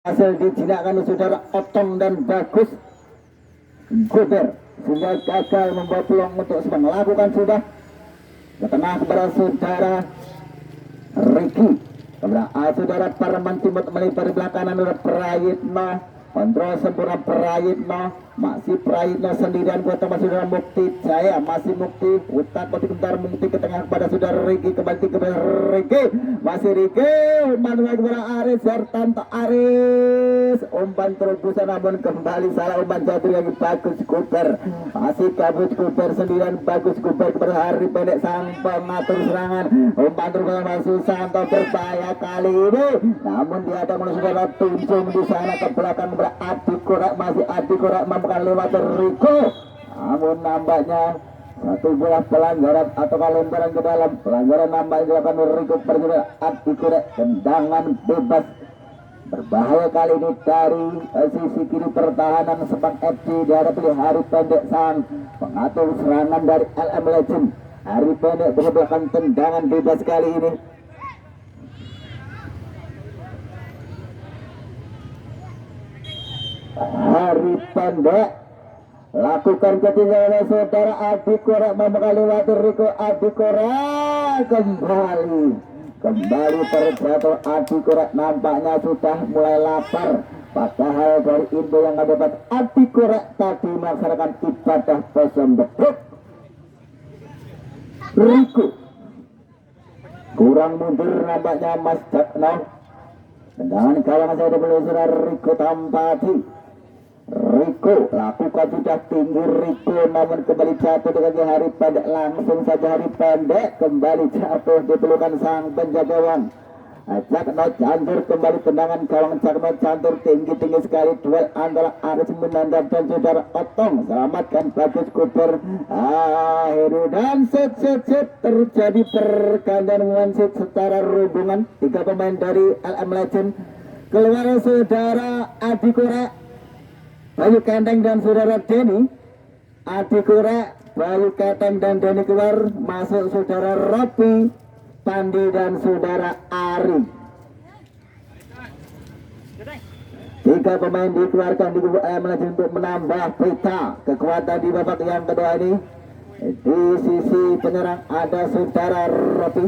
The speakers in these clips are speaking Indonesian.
hasil dijinakkan saudara Otong dan Bagus Gober sehingga gagal membawa peluang untuk melakukan sudah ke tengah kepada saudara Ricky kepada saudara Parman Timot melebar di belakangan saudara Prayitno kontrol sempurna Prayitno masih Prayitno sendirian buat teman saudara Mukti Jaya masih Mukti utak kotik bentar Mukti ke tengah kepada saudara Ricky kembali kepada Ricky masih Ricky umpan kepada Aris Sertanto Aris umpan terobosan namun kembali salah umpan jatuh yang Bagus Kuper masih Bagus Kuper sendirian Bagus Kuper kepada Hari Pendek sang pengatur serangan umpan terobosan masuk Santo berbahaya kali ini namun dia ada saudara tunjung di sana ke belakang berarti Korak masih Adi Korak mampukan lewat Riko namun nampaknya satu bola pelanggaran atau lemparan ke dalam pelanggaran nampaknya dilakukan Riko perjuangan Adi Korak tendangan bebas berbahaya kali ini dari sisi kiri pertahanan Sepang FC dihadapi Hari Pendek sang pengatur serangan dari LM Legend. Hari Pendek berkebelakang tendangan bebas kali ini. Hari Pendek lakukan ketinggalan saudara Adi Korak membuka lewat Riko Adi Korak kembali terjatuh Adi Korak nampaknya sudah mulai lapar padahal dari info yang dapat Adi Korak tadi melaksanakan ibadah pesembeduk Riko kurang mundur nampaknya Mas Jakno tendangan kawangan saya berusaha Riko tampati Riko lakukan sudah tinggi Riko namun kembali jatuh dengan Hari Pendek langsung saja Hari Pendek kembali jatuh di pelukan sang penjaga gawang Jakno Cantur kembali tendangan gawang Jakno Cantur tinggi sekali duel antara Aris Menandap dan saudara Otong selamatkan Bagus Kuper akhirnya dan set terjadi pergantian wasit secara hubungan tiga pemain dari LM Legend keluar saudara Adi Korak Bayu Kenteng dan saudara Denny Adi Korak Bayu Kenteng dan Denny keluar masuk saudara Robi Pandi dan saudara Ari tiga pemain dikeluarkan di kubu LM Legend untuk menambah peta kekuatan di babak yang kedua ini di sisi penyerang ada saudara Robi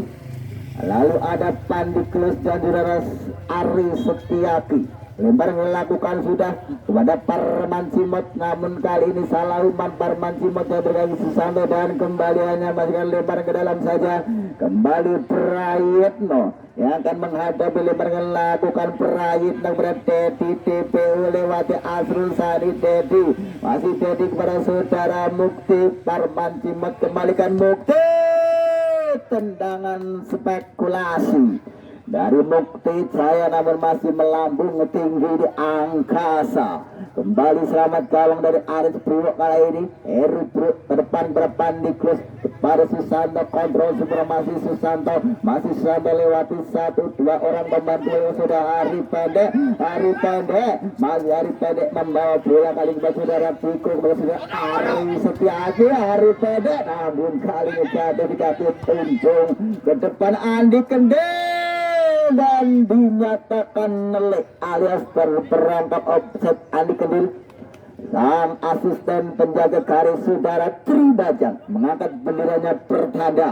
lalu ada Pandi Klus dan saudara Ari Setiaki lempar melakukan sudah kepada Parman Simot namun kali ini salah umpan Parman Simot yang bergabung Susanto dan kembali hanya masukkan lempar ke dalam saja kembali Prayitno yang akan menghadapi lempar melakukan Prayitno kepada Dedi TPU lewati Asrul Sani Dedi masih Dedi kepada saudara Mukti Parman Simot kembalikan Mukti tendangan spekulasi dari Mukti Jaya namun masih melambung tinggi di angkasa kembali selamat gawang dari Aris Priwok kali ini Eri Priwok ke depan Pandi Klus kepada Susanto kontrol sempurna masih Susanto lewati satu dua orang pembantu sudah Hari Pendek masih Hari Pendek membawa bola kali kepada saudara Piko kepada saudara Ari Setiaki Hari Pendek namun kali ini jatuh di kaki tunjung ke depan Andi Kendeng dan dinyatakan nelek alias terperangkap offset Andi Kendil sang asisten penjaga garis saudara Tri Bajang mengangkat benderanya bertanda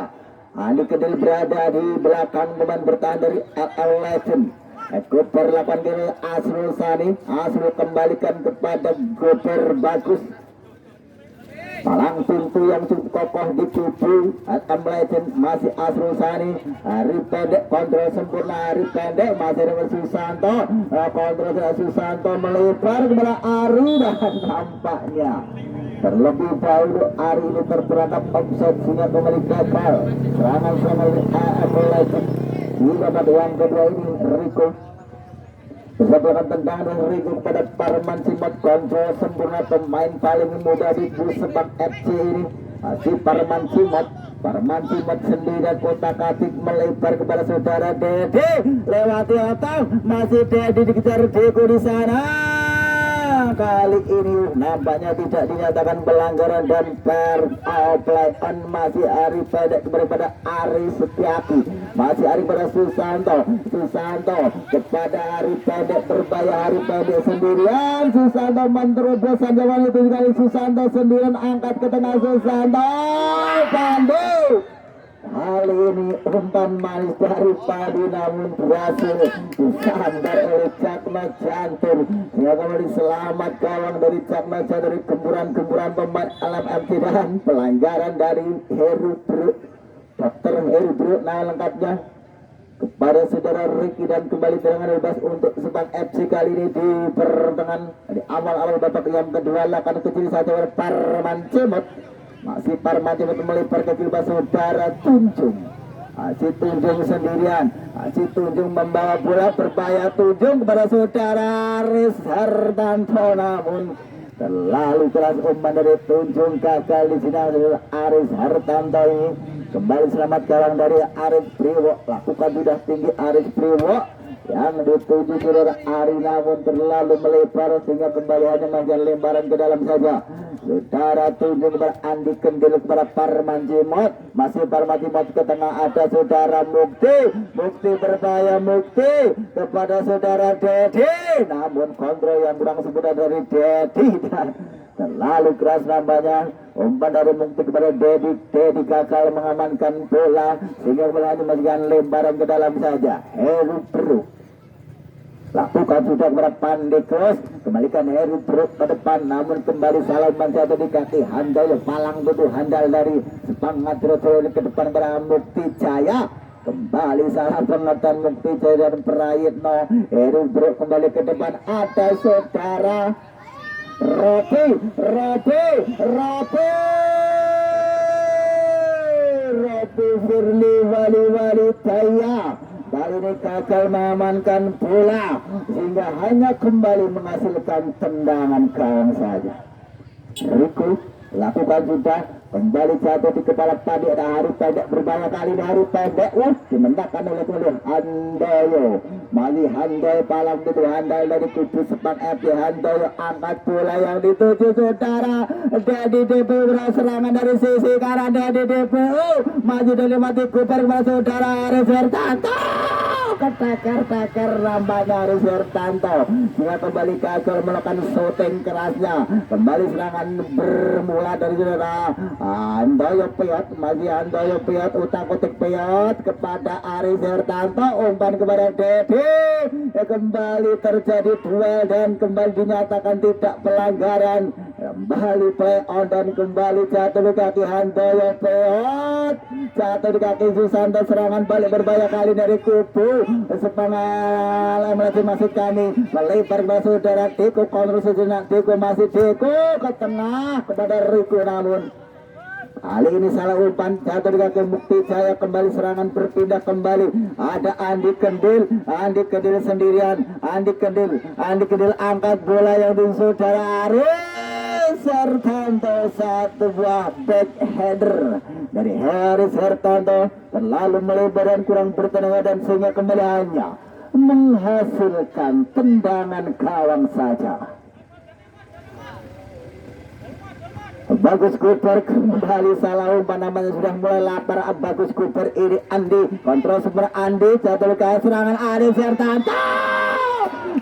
Andi Kendil berada di belakang pemain bertahan dari LL Legend Goper 8 kilo Asrul Sani Asrul kembalikan kepada Goper Bagus palang pintu yang cukup kokoh di tubuh LM Legend masih Asrul Sani Hari Pendek kontrol sempurna Hari Pendek masih dengan Susanto kontrol Susanto melebar kepada Ari dan nampaknya terlebih dahulu Ari ini terperangkap offset sehingga kembali gagal serangan LM Legend di babak yang kedua ini Riko bersabdakan tendangan Riko kepada Parman Simot kontrol sempurna pemain paling muda di Sepang FC ini masih Parman Simot sendiri dan kotak atik melebar kepada saudara Dedi lewati Otong masih Dedi dikejar Deko di sana kali ini nampaknya tidak dinyatakan pelanggaran dan fair play on masih Ari pendek kepada Ari Setiaki, masih Ari pada Susanto kepada Ari pendek berbahaya, Ari pendek sendirian, Susanto menerobos sanjungan itu kali Susanto sendirian angkat ke tengah Susanto Pandu. Kali ini umpan manis dari Padi namun berhasil disandar oleh Cakna Jantur sehingga kembali selamat gawang dari Cakna Jantur dari gemburan-gemburan pemain alam MT dan pelanggaran dari Heru Bro, Dr. Heru Bro. Nah lengkapnya kepada saudara Ricky dan kembali tendangan bebas untuk Sepang FC kali ini di pertengahan di awal-awal babak yang kedua lakukan kecil saja oleh Parman Cimot. Masih Parman Cimot melipar ke kiri saudara Tunjung. Masih Tunjung sendirian. Masih Tunjung membawa bola berbahaya Tunjung kepada saudara Aris Hartanto namun terlalu keras umpan dari Tunjung gagal di sini adalah Aris Hartanto ini. Kembali selamat gawang dari Aris Priwo, lakukan sudah tinggi Aris Priwo yang dituju saudara Ari namun terlalu melebar sehingga kembali hanya menjadi lemparan ke dalam saja. Saudara Tunjung kepada Andi Kendil kepada Parman Cimot, masih Parman Cimot ke tengah ada saudara Mukti berbahaya Mukti kepada saudara Dedi namun kontrol yang kurang semudah dari Dedi dan terlalu keras nampaknya umpan dari Mukti kepada Dedi gagal mengamankan bola sehingga hanya menjadikan lemparan ke dalam saja. Heru Bro lakukan sudah kepada Pandekos, kembalikan Heru Bro ke depan namun kembali salah umpan satu di kaki Handoyo palang tubuh handal dari Semangat Rojo ke depan kepada Mukti Jaya. Kembali salah pengertian Mukti Jaya dan Prayitno. Heru Bro kembali ke depan ada saudara Robi Firly Wali Jaya kali ini gagal mengamankan bola sehingga hanya kembali menghasilkan tendangan gawang saja. Riku lakukan sudah kembali jatuh di kepala Padi ada Hari Pendek berbahaya kali ini Hari Pendek dimendakkan oleh Handoyo. Masih Handoyo palang itu handal dari kubu Sepang FC. Handoyo angkat bola yang dituju saudara Dedi DPU serangan dari sisi kanan Dedi DPU maju dari mati Cooper kepada saudara Aris Hartanto ketakar nampaknya Aris Hartanto sehingga kembali gagal melakukan shooting kerasnya. Kembali serangan bermula dari saudara Handoyo Piot, masih Handoyo Piot utak-utik Piot kepada Aris Hartanto, umpan kepada Dedi. Kembali terjadi duel dan kembali dinyatakan tidak pelanggaran. Kembali play on dan kembali jatuh di kaki Handoyo Piot, jatuh di kaki Susanto. Serangan balik berbahaya kali dari kubu Sepangal masih kami melebar kepada saudara Deko, kontrol sejenak Deko, masih Deko ke tengah kepada Riku namun kali ini salah umpan jatuh di kaki Mukti Jaya. Kembali serangan berpindah kembali ada Andi Kendil sendirian. Andi Kendil angkat bola yang di saudara Aris Hartanto, satu buah back header dari Aris Hartanto terlalu melebar dan kurang bertenaga dan sehingga kembali hanya menghasilkan tendangan gawang saja. Bagus Cooper kembali salah umpan namanya sudah mulai lapar. Bagus Cooper ini Andi kontrol super Andi jatuh ke serangan Aris Hartanto.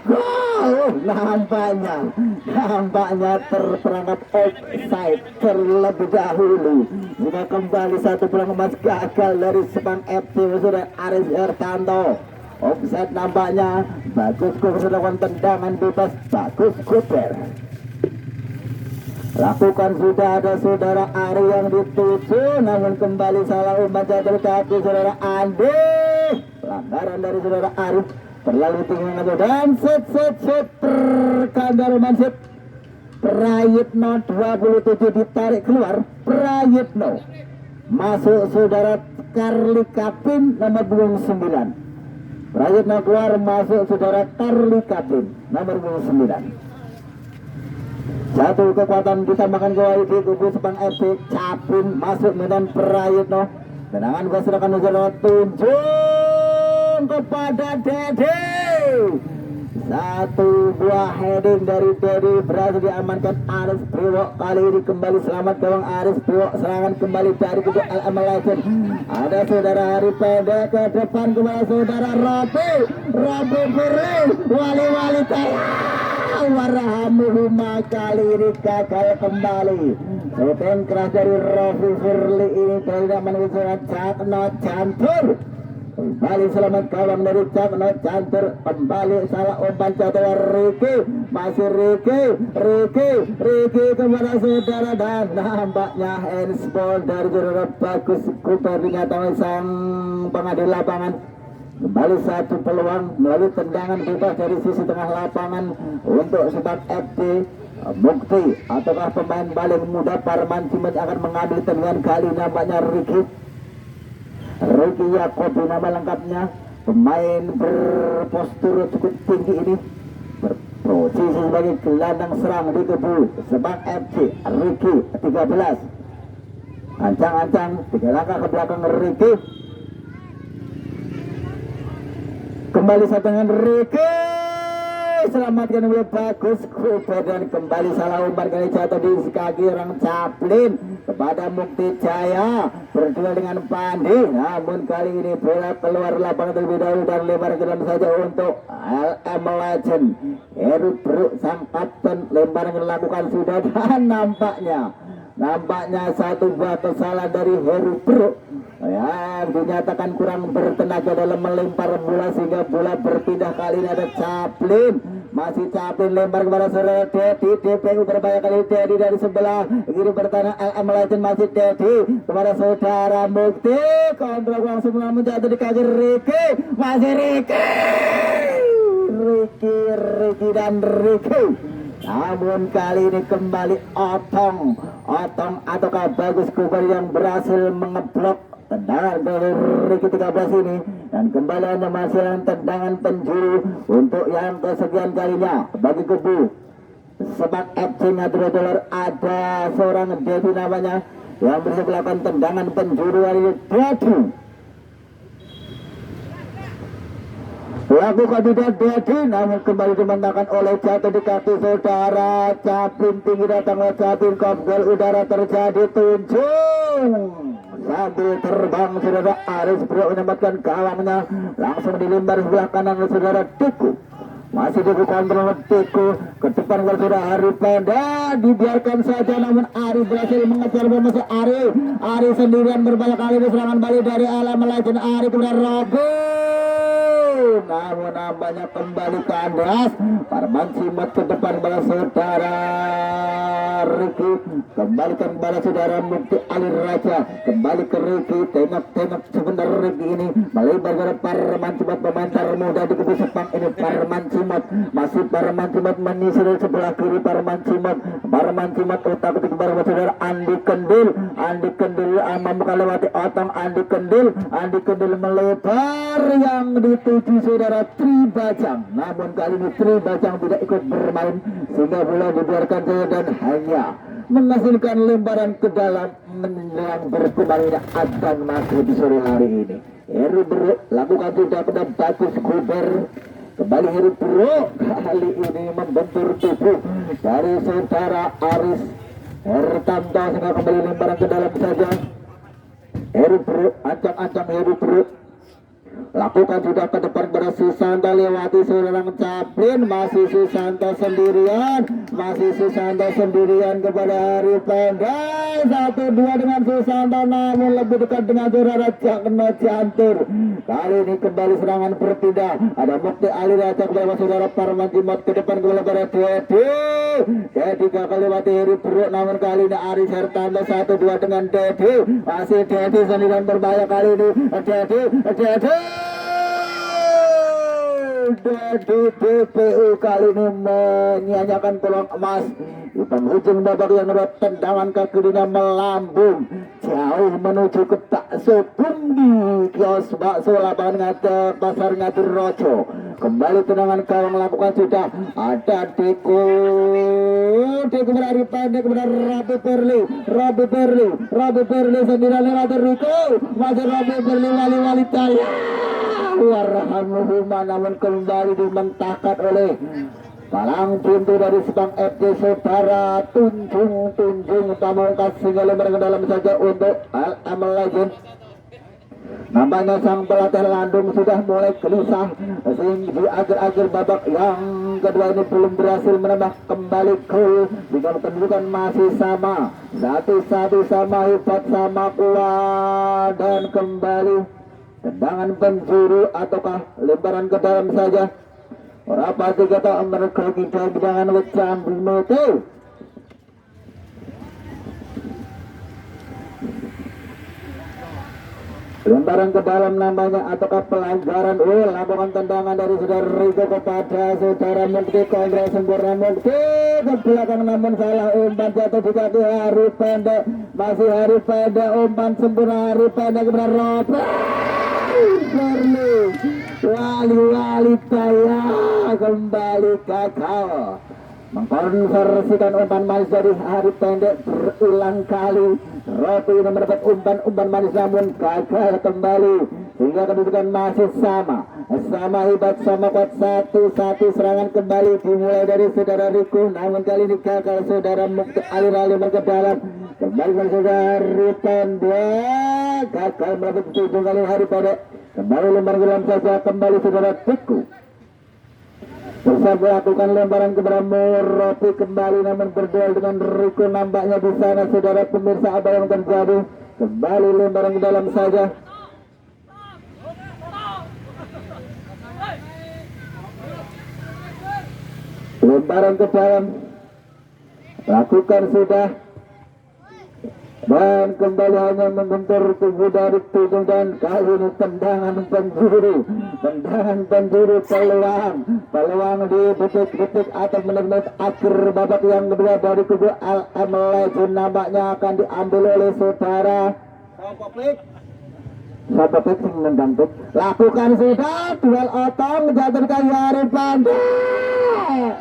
Gol nampaknya terperangkap offside terlebih dahulu. Jika kembali satu peluang emas gagal dari Sepang FC sudah Aris Hartanto. Offside nampaknya. Bagus Cooper sudah melakukan tendangan bebas. Bagus Cooper lakukan sudah ada saudara Ari yang dituju namun kembali salah umpan jatuh kaki saudara Andi. Pelanggaran dari saudara Ari terlalu tinggi dan set perkandar Mansip Prayitno 27 ditarik keluar. Prayitno masuk saudara Karli Kapin nomor 29. Prayitno keluar masuk saudara Karli Kapin nomor 29. Jatuh kekuatan ditambahkan gol di kubu Sepang FC. Capin masuk medan Prayitno. Tendangan gol serahkan saudara Tunjung kepada Dede. Satu buah heading dari Dedi berhasil diamankan Aris Priwok. Kali ini kembali selamat gawang Aris Priwok. Serangan kembali dari kedua LM Legend. Ada saudara Hari Pendek ke depan kembali saudara Robi Firly. Wali-wali Warahamuhuma kali ini gagal kembali. Shooting keras dari Robi Firly ini tidak menuju Cakno Cantur. Kembali selamat kawan dari Cakno Cantur. Kembali salah umpan jatuh Ricky. Masih Ricky kepada saudara. Dan nampaknya handsball dari saudara Bagus Cooper dinyatakan sang pengadil lapangan. Kembali satu peluang melalui tendangan bebas dari sisi tengah lapangan untuk Subang FD. Bukti ataukah pemain paling muda Parman Cimet akan mengambil tendangan kali nampaknya Ricky Yakobi nama lengkapnya. Pemain berpostur cukup tinggi ini berposisi sebagai gelandang serang di kubu Subang FC. Ricky 13 ancang-ancang 3 langkah ke belakang Ricky. Kembali satu dengan Ricky, selamatkan oleh Bagus Cooper dan kembali salah umpan kali jatuh di kaki orang Caplin kepada Mukti Jaya berdua dengan Pandi. Namun kali ini bola keluar lapangan terlebih dahulu dan lebar ke dalam saja untuk LM Legend. Heru Bruk sang kapten lemparan yang dilakukan sudah dan nampaknya satu buah kesalahan dari Heru Bruk yang dinyatakan kurang bertenaga dalam melempar bola sehingga bola berpindah. Kali ini ada Caplin, masih Caplin lempar kepada saudara Dedi. DPU berbahaya kali Dedi dari sebelah kiri bertanah LM Legend. Masih Dedi kepada saudara Mukti, kontrol langsung menjatuh di kaki Ricky. Masih Ricky namun kali ini kembali Otong ataukah Bagus Cooper yang berhasil mengeblok tendangan dari Ricky 13 ini. Dan kembali hanya menghasilkan tendangan penjuru untuk yang kesekian kalinya bagi kubu Subang FC Naturo Dolar. Ada seorang Dedi namanya yang bisa melakukan tendangan penjuru hari ini. Dedi lagu kandidat Dedi namun kembali dimenangkan oleh jatuh di kaki saudara Caplin. Tinggi datang oleh Caplin, gol udara terjadi tunjung sambil terbang saudara Aris Priok menyelamatkan gawangnya langsung dilimbar sebelah kanan oleh saudara Tiku. Masih Tiku kontrol Tiku ke depan oleh saudara Hari Pendek, dibiarkan saja namun Ari berhasil mengejar bola. Masih Ari sendirian berbahaya kali ini serangan balik dari LM Legend. Ari kemudian Robi, namun nampaknya kembali kandas. Parman Cimet ke depan pada saudara Ricky, kembalikan pada saudara Mukti Alir Raja, kembali ke Ricky. Tengok sebentar Ricky ini melebar kepada Parman Cimet, pemain termuda di kubu Sepang ini. Parman Cimet, masih Parman Cimet menyisir sebelah kiri. Parman Cimet otak ketika pada saudara Andi Kendil mampu lewati Otong. Andi Kendil melebar yang dituju saudara Tri Bajang, namun kali ini Tri Bajang tidak ikut bermain sehingga bola dibiarkan saja dan hanya menghasilkan lemparan ke dalam menjelang berkembangnya adzan maghrib di sore hari ini. Heru Bruk lakukan tidak pada Bagus Cooper. Kembali Heru Bruk kali ini membentur tubuh dari saudara Aris Hertanto sehingga kembali lemparan ke dalam saja. Heru Bruk ancang-ancang Heru Bruk lakukan sudah ke depan pada Susanto lewati seorang Caplin. Masih Susanto sendirian kepada Hari Pendek. 1-2 dengan Susanto namun lebih dekat dengan saudara Cakno Cantur. Kali ini kembali serangan berpindah. Ada Mukti Alir Raja kepada saudara Parman Cimet ke depan kepada Dedi gagal lewati Heru Bruk namun kali ini Aris Hertanto 1-2 dengan Dedi. Masih Dedi sendirian berbahaya kali ini. Dedi DPU kali ini menyanyiakan peluang emas di penghujung babak yang kedua. Tendangan kaki dirinya melambung jauh menuju ke bakso Bumdi, kios bakso lapangan pasar Ngatur Rojo. Kembali tendangan gawang lakukan sudah. Ada Deku kepada Hari Pendek kepada Robi Firly sendirian lewat Rico. Masih Robi Firly wali-wali Jaya warhamuhuma, namun kembali dimentahkan oleh palang pintu dari Subang FC saudara Tunjung Pamungkas, sehingga lembar ke dalam saja untuk Al-Amal Legend. Nampaknya sang pelatih Landung sudah mulai gelisah sehingga di akhir-akhir babak yang kedua ini belum berhasil menambah kembali gol, dengan kedudukan masih sama 1-1, sama hebat sama kuat. Dan kembali tendangan penjuru ataukah lemparan ke dalam saja. Ora pasti kata mereka kita dengan wecan bermoto. Lemparan ke dalam namanya ataukah pelanggaran. Lakukan tendangan dari saudara Rico kepada saudara Mukti. Kongres sempurna Mukti ke belakang, namun salah umpan, jatuh di kaki Hari Pendek. Masih Hari Pendek, umpan sempurna Hari Pendek kepada Robert Perlu. Wali-wali saya kembali gagal mengkonversikan umpan manis dari Hari Pendek berulang kali. Roti ini mendapat umpan manis namun gagal kembali, hingga kedudukan masih sama hebat sama kuat 1-1. Serangan kembali dimulai dari saudara Riku, namun kali ini gagal saudara Mukti. Alih-alih ke dalam kembali dari saudara Hari Pendek, gagal mendapat 7 kali Hari Pendek. Kembali lembar dalam saja, kembali saudara Riku bisa melakukan lemparan kepada Muroti kembali, namun berduel dengan Rico. Nampaknya di sana saudara pemirsa apa yang terjadi. Kembali lemparan ke dalam saja. Lemparan ke dalam lakukan sudah, dan kembali hanya membentur tubuh dari Tunjung. Dan kali ini tendangan penjuru peluang di detik-detik atau menit-menit akhir babak yang kedua dari kubu Al-Amal Legend nampaknya akan diambil oleh saudara Sapopik sing nendang pik. Lakukan sudah duel otong jatuh ke Hari Pendek.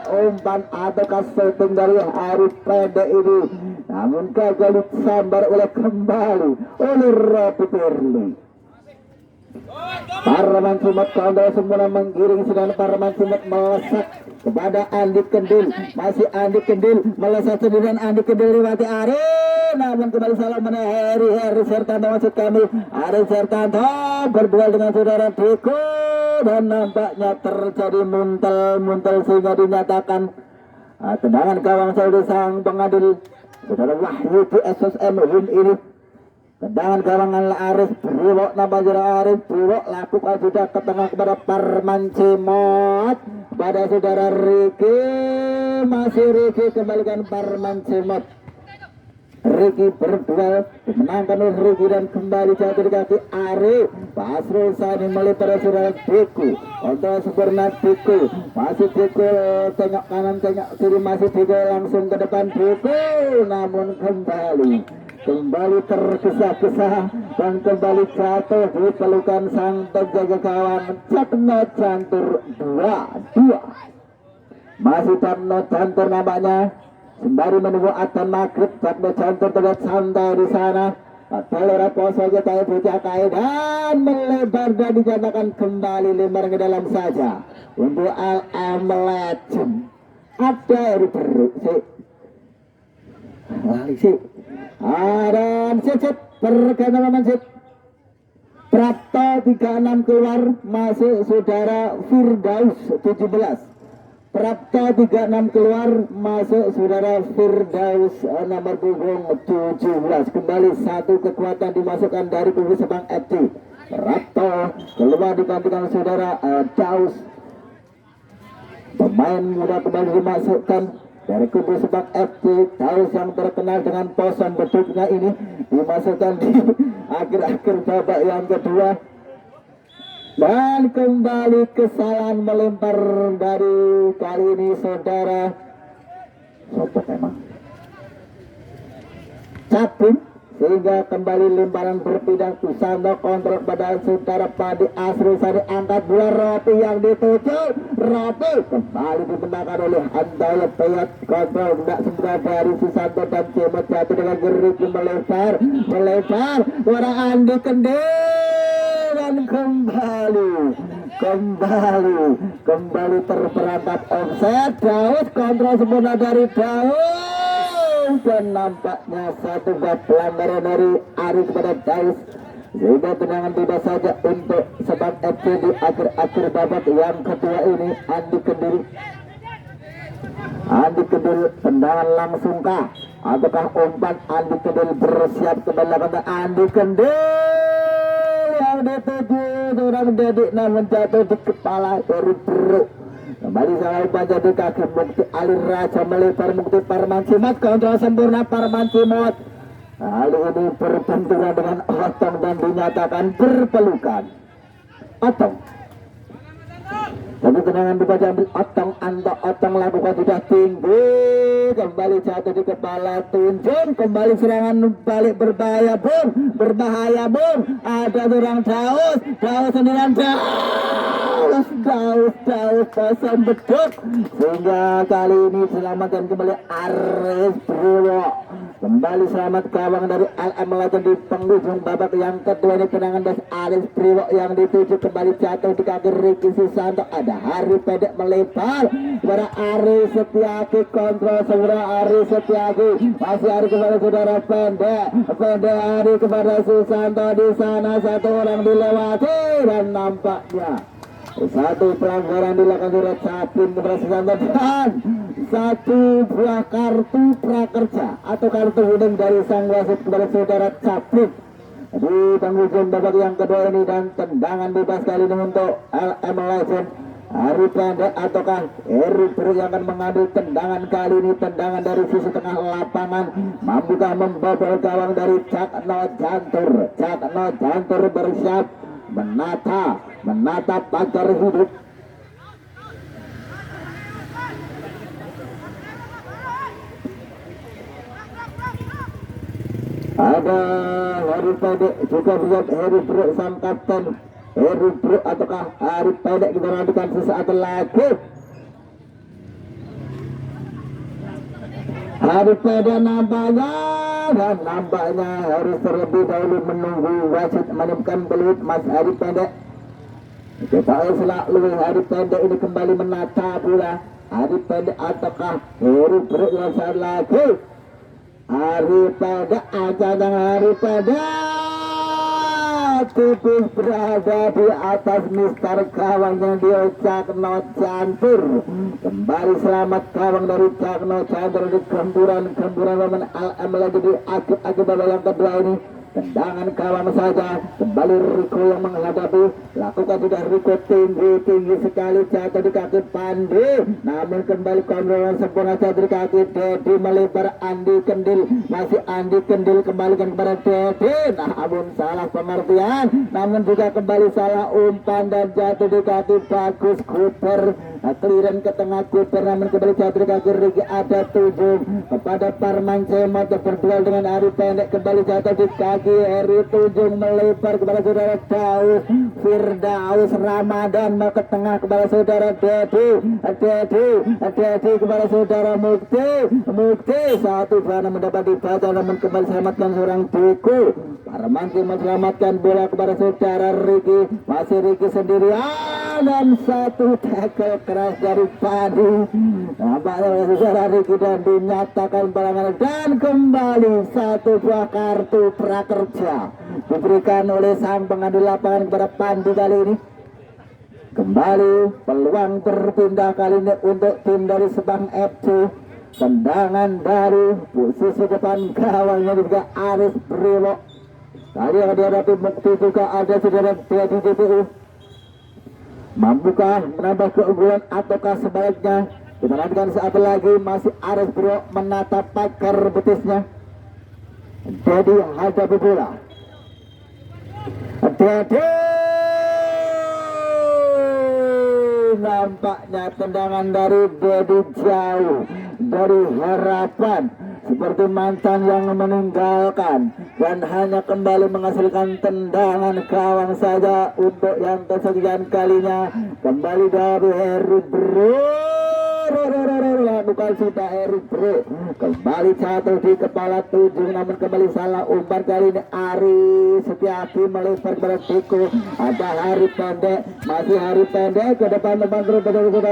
Umpan atau shooting dari Hari Pendek ini, namun gagal disambar oleh kembali oleh Robi Perli. Parman Sumet kawan semua menggiring, sedang Parman Sumet melesat kepada Andi Kendil. Masih Andi Kendil melesat sendirian. Andi Kendil lewati Ari, namun kembali salah mana Heri Sertanto, maksud kami Ari Sertanto berduel dengan saudara Diko, dan nampaknya terjadi muntel sehingga dinyatakan tendangan gawang saudara sang pengadil saudara Wahyu di SSM win ini. Tendangan gawangan Arif Briwok, nama saudara Arif Briwok lakukan sudah ke tengah kepada Parman Cimot, pada saudara Riki. Masih Riki kembalikan Parman Cimot. Riki berduel dimenangkan oleh Riki dan kembali jatuh di kaki Arif. Pasrul Sani melipar saudara Diku untuk sempurna Diku. Masih Diku tengok kanan tengok kiri, masih Diku langsung ke depan Diku, namun kembali tergesa-gesa dan kembali jatuh di pelukan sang penjaga gawang Catno Cantur 2-2. Masih Catno Cantur nampaknya sembari menunggu adzan maghrib. Catno Cantur terlihat santai di sana. Telera poso kita dicakai dan melebar dan dinyatakan kembali lebar ke dalam saja untuk Al-Amal Legend. Ada yang beruk sih. Dan sit pergantian sit. Prapto 36 keluar, masuk saudara Firdaus 17. Prapto 36 keluar, masuk saudara Firdaus nomor punggung 17. Kembali satu kekuatan dimasukkan dari kubu Sepang FC. Prapto keluar digantikan saudara Daus. Pemain muda kembali dimasukkan dari kubu Sepang FC. Daus yang terkenal dengan poson beduknya ini dimasukkan di akhir-akhir babak yang kedua. Dan kembali kesalahan melempar dari kali ini saudara Sopo memang Capin, sehingga kembali lemparan berpindah Kusando kontrol pada saudara Padi Asrul Sari, angkat bola Ropi yang dituju. Ropi kembali dimenangkan oleh Andaya Peyat, kontrol tidak semua dari Susanto dan Cimot jatuh dengan gerik melebar orang Andi Kendil, dan kembali kembali terperangkap offset. Daud kontrol sempurna dari Daud, dan nampaknya satu buah pelanggaran dari Ari kepada Daud, sehingga tendangan bebas saja untuk Sebang FC di akhir babak yang kedua ini. Andi Kedil tendangan langsung kah ataukah umpan? Andi Kedil bersiap kembali pada Andi Kedil yang dituju seorang Dedik, namun jatuh di kepala dari Bro. Kembali salah umpan jadi kaki Mukti Ali Raja melebar Mukti Parman Cimot, kontrol sempurna Parman Cimot. Kali ini berbenturan dengan Otong dan dinyatakan berpelukan. Otong, tapi tendangan dibaca ambil Otong, Otong lakukan sudah tinggi, kembali jatuh di kepala Tunjung. Kembali serangan balik berbahaya Bung, ada orang Daus sendirian, Daus pasang beduk, sehingga kali ini selamatkan kembali Aris Bro. Kembali selamat gawang dari LM Legend di penghujung babak yang kedua ini. Tendangan das Aris Priwo yang dituju kembali jatuh di kaki Ricky Susanto. Ada Hari pendek melebar kepada Ari Setiaki, kontrol segera Ari Setiaki, masih Ari kepada saudara pendek Ari kepada Susanto. Di sana satu orang dilewati dan nampaknya satu pelanggaran dilakukan surat Capin kepada Susanto, dan satu buah kartu prakerja atau kartu kuning dari sang wasit kepada saudara Capin di penghujung babak yang kedua ini. Dan tendangan bebas kali ini untuk LM Legend. Hari pendek ataukah Eri Bro yang akan mengambil tendangan kali ini? Tendangan dari sisi tengah lapangan, mampukah membobol gawang dari Cakno Jantur bersiap menata pagar hidup. Ada Hari pendek juga buat Eri Bro sang kapten. Eri Bro ataukah Hari pendek kita lanjutkan sesaat lagi. Hari pendek nampaknya harus terlebih dahulu menunggu wasit menemukan peluit Mas Hari pendek. Kita selalu Hari pendek ini kembali menata bola. Hari pendek ataukah Eri Bro yang saat lagi. Hari pendek aja dengan Hari pendek tipis berada di atas Mister gawang yang Cakno Jantur. Kembali selamat gawang dari Cakno Jantur di gemburan momen LM lagi di akhir babak yang kedua ini. Tendangan gawang saja, kembali Riko yang menghadapi, lakukan sudah Riko tinggi sekali jatuh di kaki Pandi, namun kembali kontrol sempurna jatuh di kaki Dedi melebar Andi Kendil, masih Andi Kendil kembalikan kepada Dedi, namun salah pengertian, namun juga kembali salah umpan dan jatuh di kaki Bagus Cooper. Clearan ke tengah Cooper, namun kembali jatuh di kaki Riki. Ada 7 kepada Parman Cemot berduel dengan Hari pendek, kembali jatuh di kaki Eri Tunjung melebar kepada saudara Daus Firdaus Ramadan, mau ke tengah kepada saudara Dedi kepada saudara Mukti satu fana mendapat dibaca, namun kembali selamatkan seorang Duku. Parman Cemot selamatkan bola kepada saudara Riki, masih Riki sendirian dan satu tackle keras dari Padi. Nampaknya oleh saudara Riki dan dinyatakan pelanggaran, dan kembali satu buah kartu prakerja diberikan oleh sang pengadil lapangan kepada Pandi kali ini. Kembali peluang berpindah kali ini untuk tim dari Sebang FC. Tendangan dari posisi depan gawangnya juga Aris Brilo. Tadi yang dihadapi Mukti juga ada saudara Dedi DPU. Mampukah menambah keunggulan ataukah sebaliknya? Kita nantikan saat lagi. Masih Aris Bro menata pagar betisnya. Dedi hadapi bola. Dedi, nampaknya tendangan dari Dedi jauh dari harapan, seperti mantan yang meninggalkan, dan hanya kembali menghasilkan tendangan gawang saja untuk yang kesekian kalinya. Kembali dari Heru Bro, dilakukan sudah Eri Bro. Kembali jatuh di kepala 7, namun kembali salah umpan kali ini Ari Setiaki melempar kepada Tiko. Ada hari pendek, masih hari pendek ke depan terus betul-betul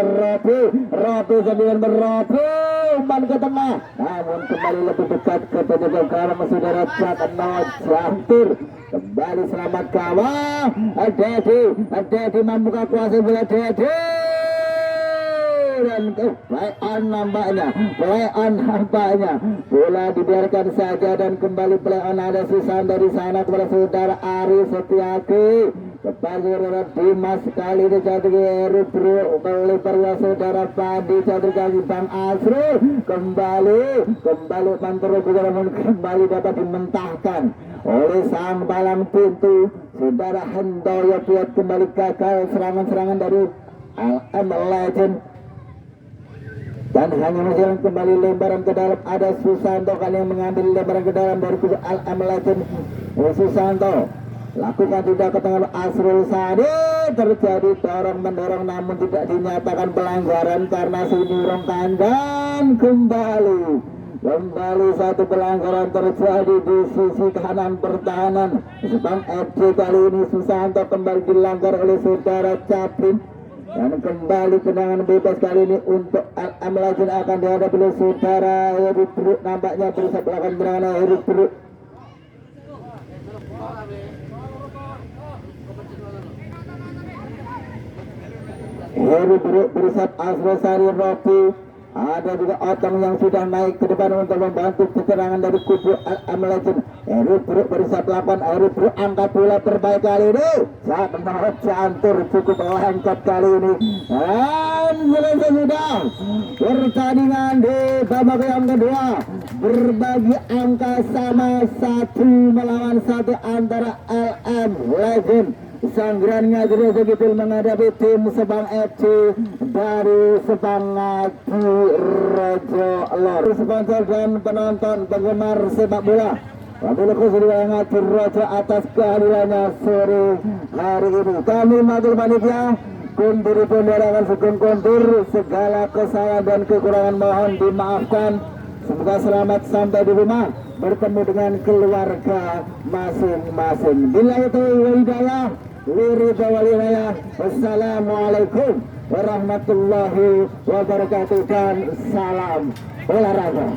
Robi sendirian beropi umpan ke tengah, namun kembali lebih dekat ke penjaga gawang saudara Cakno Jantur. Kembali selamat gawang Dedi membuka kuasa bola Dedi dan play on nampaknya bola dibiarkan saja dan kembali play on. Ada Susan dari sana kepada saudara Ari Setiaki. Kembali Dimas kali ini jatuh Heru Bro melempar saudara Padi jatuh kaki Bang Asrul. Kembali Pantoro kembali dapat dimentahkan oleh sang palang pintu saudara Hendoyo buat kembali gagal serangan-serangan dari LM Legend. Dan hanya menjalan kembali lemparan ke dalam. Ada Susanto kali yang mengambil lemparan ke dalam dari kubu LM Legend. Susanto lakukan tidak ke tengah Asrul Sadi. Terjadi dorong-mendorong namun tidak dinyatakan pelanggaran karena sinurong kandang. Kembali satu pelanggaran terjadi di sisi kanan pertahanan Sepang FC. Kali ini Susanto kembali dilanggar oleh saudara Caplin. Dan kembali tendangan bebas kali ini untuk LM Legend akan dihadapi oleh saudara Heri Bro. Nampaknya berusaha melakukan serangan Heri Bro. Heri Bro berusaha Asro Sari Robi. Ada juga Otong yang sudah naik ke depan untuk membantu keterangan dari kubu LM Legend. Heri Bro berusaha melakukan Heri Bro angkat bola terbaik kali ini. Saat menurut Jantur cukup lengkap kali ini. Dan selesai sudah pertandingan di babak yang kedua. Berbagi angka sama 1-1 antara LM Legend Sanggeran Ngajero Segipil menghadapi tim Sepang FC dari Sepang Ngaji Rejo Lor. Sponsor dan penonton penggemar sepak bola, wabil khusus Ngaji Rejo atas kehadirannya sore hari ini. Kami matur panitia kuntur pun darangan sukun kuntur, segala kesalahan dan kekurangan mohon dimaafkan. Semoga selamat sampai di rumah bertemu dengan keluarga masing-masing. Bila itu hidayah Wiridawalilaya. Wassalamualaikum warahmatullahi wabarakatuh dan salam olahraga.